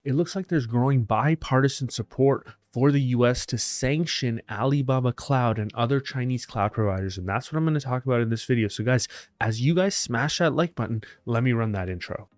It looks like there's growing bipartisan support for the US to sanction Alibaba Cloud and other Chinese cloud providers. And that's what I'm going to talk about in this video. So, guys, as you guys smash that like button, let me run that intro.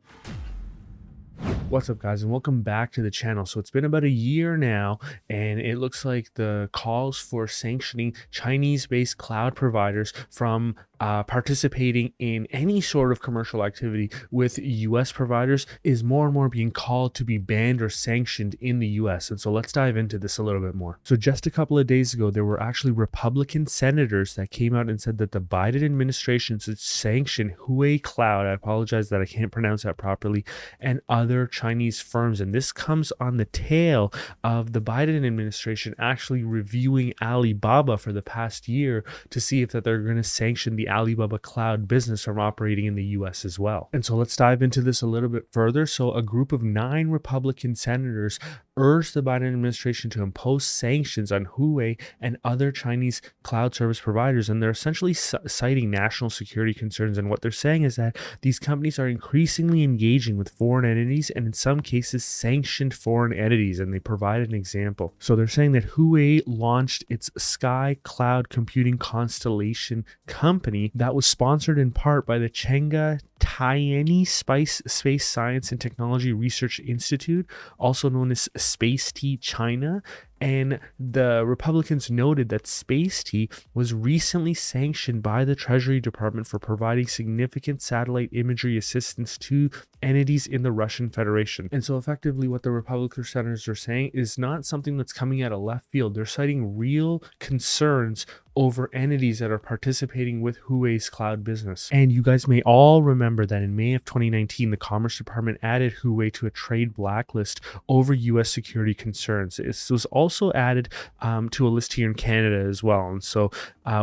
What's up, guys, and welcome back to the channel. So it's been about a year now, and it looks like the calls for sanctioning Chinese-based cloud providers from participating in any sort of commercial activity with US providers is more and more being called to be banned or sanctioned in the US. And so let's dive into this a little bit more. So just a couple of days ago, there were actually Republican senators that came out and said that the Biden administration should sanction Huawei Cloud. I apologize that I can't pronounce that properly, and other Chinese firms. And this comes on the tail of the Biden administration actually reviewing Alibaba for the past year to see if that they're going to sanction the Alibaba cloud business from operating in the US as well. And so let's dive into this a little bit further. So a group of 9 Republican senators urged the Biden administration to impose sanctions on Huawei and other Chinese cloud service providers. And they're essentially citing national security concerns. And what they're saying is that these companies are increasingly engaging with foreign entities and in some cases sanctioned foreign entities. And they provide an example. So they're saying that Huawei launched its Sky Cloud Computing Constellation company that was sponsored in part by the Chengda Tianyi Space Science and Technology Research Institute, also known as Space Tea China. And the Republicans noted that Space Tea was recently sanctioned by the Treasury Department for providing significant satellite imagery assistance to entities in the Russian Federation. And so effectively what the Republican senators are saying is not something that's coming out of left field. They're citing real concerns over entities that are participating with Huawei's cloud business. And you guys may all remember that in May of 2019, the Commerce Department added Huawei to a trade blacklist over US security concerns. This was also added to a list here in Canada as well. And so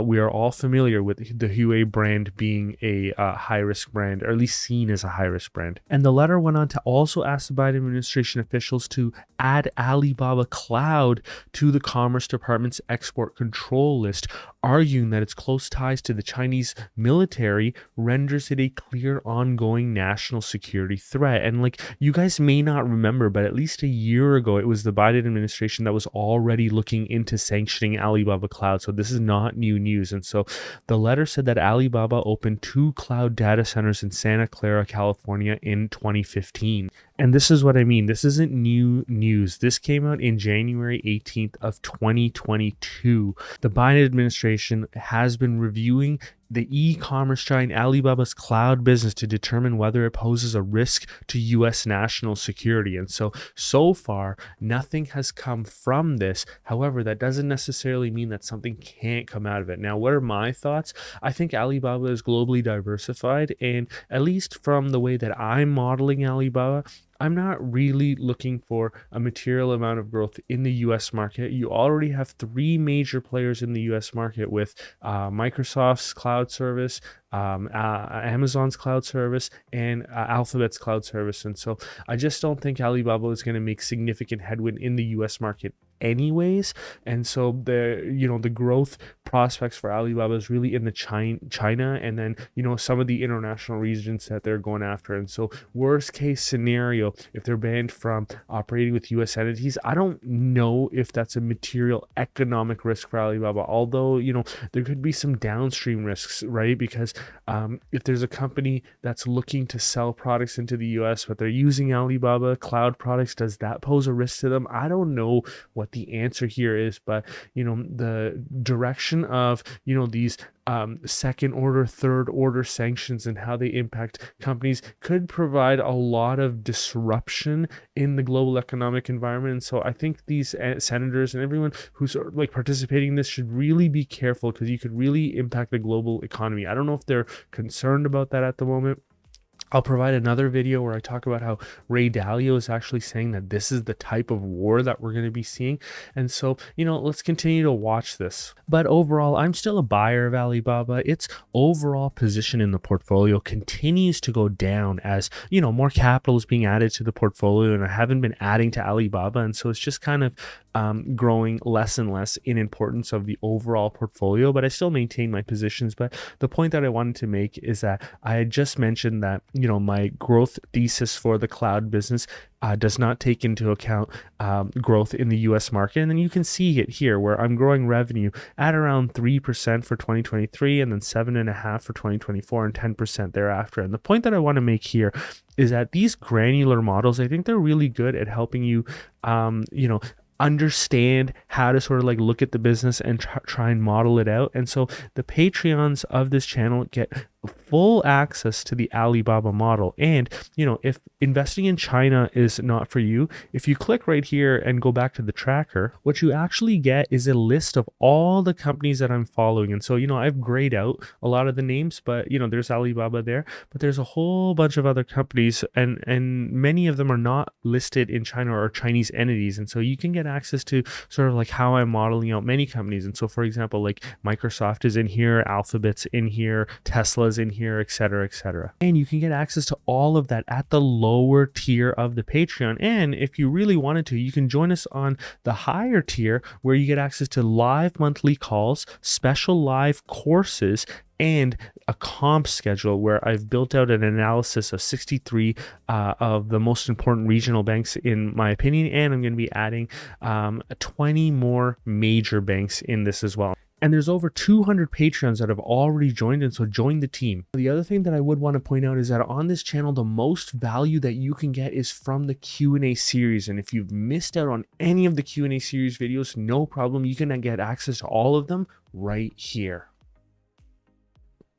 we are all familiar with the Huawei brand being a high-risk brand, or at least seen as a high-risk brand. And the letter went on to also ask the Biden administration officials to add Alibaba Cloud to the Commerce Department's export control list, arguing that its close ties to the Chinese military renders it a clear ongoing national security threat. And like, you guys may not remember, but at least a year ago, it was the Biden administration that was already looking into sanctioning Alibaba Cloud. So this is not new news. And so the letter said that Alibaba opened 2 cloud data centers in Santa Clara, California in 2015. And this is what I mean. This isn't new news. This came out in January 18th of 2022. The Biden administration has been reviewing the e-commerce giant Alibaba's cloud business to determine whether it poses a risk to US national security. And so far, nothing has come from this. However, that doesn't necessarily mean that something can't come out of it. Now, what are my thoughts? I think Alibaba is globally diversified, and at least from the way that I'm modeling Alibaba, I'm not really looking for a material amount of growth in the US market. You already have 3 major players in the US market with Microsoft's cloud service, Amazon's cloud service, and Alphabet's cloud service. And so I just don't think Alibaba is going to make significant headwind in the US market anyways. And so the growth prospects for Alibaba is really in the China and then some of the international regions that they're going after. And so worst case scenario, if they're banned from operating with US entities, I don't know if that's a material economic risk for Alibaba, although there could be some downstream risks, right? Because if there's a company that's looking to sell products into the US but they're using Alibaba cloud products, does that pose a risk to them? I don't know what the answer here is, but the direction of these second order, third order sanctions and how they impact companies could provide a lot of disruption in the global economic environment. And so I think these senators and everyone who's participating in this should really be careful, because you could really impact the global economy. I don't know if they're concerned about that at the moment. I'll provide another video where I talk about how Ray Dalio is actually saying that this is the type of war that we're going to be seeing. And so, let's continue to watch this. But overall, I'm still a buyer of Alibaba. Its overall position in the portfolio continues to go down as, more capital is being added to the portfolio, and I haven't been adding to Alibaba. And so it's just kind of growing less and less in importance of the overall portfolio, but I still maintain my positions. But the point that I wanted to make is that I had just mentioned that, my growth thesis for the cloud business does not take into account growth in the US market. And then you can see it here where I'm growing revenue at around 3% for 2023, and then 7.5% for 2024, and 10% thereafter. And the point that I want to make here is that these granular models, I think they're really good at helping you, understand how to sort of like look at the business and try and model it out. And so the Patreons of this channel get full access to the Alibaba model. And if investing in China is not for you, if you click right here and go back to the tracker, what you actually get is a list of all the companies that I'm following. And so I've grayed out a lot of the names, but there's Alibaba there, but there's a whole bunch of other companies, and many of them are not listed in China or Chinese entities. And so you can get access to sort of like how I'm modeling out many companies. And so for example, like Microsoft is in here, Alphabet's in here, Tesla's in here, etc., etc. And you can get access to all of that at the lower tier of the Patreon. And if you really wanted to, you can join us on the higher tier, where you get access to live monthly calls, special live courses, and a comp schedule where I've built out an analysis of 63 of the most important regional banks in my opinion, and I'm going to be adding 20 more major banks in this as well. And there's over 200 Patreons that have already joined, and so join the team. The other thing that I would want to point out is that on this channel, the most value that you can get is from the Q&A series. And if you've missed out on any of the Q&A series videos, no problem. You can get access to all of them right here.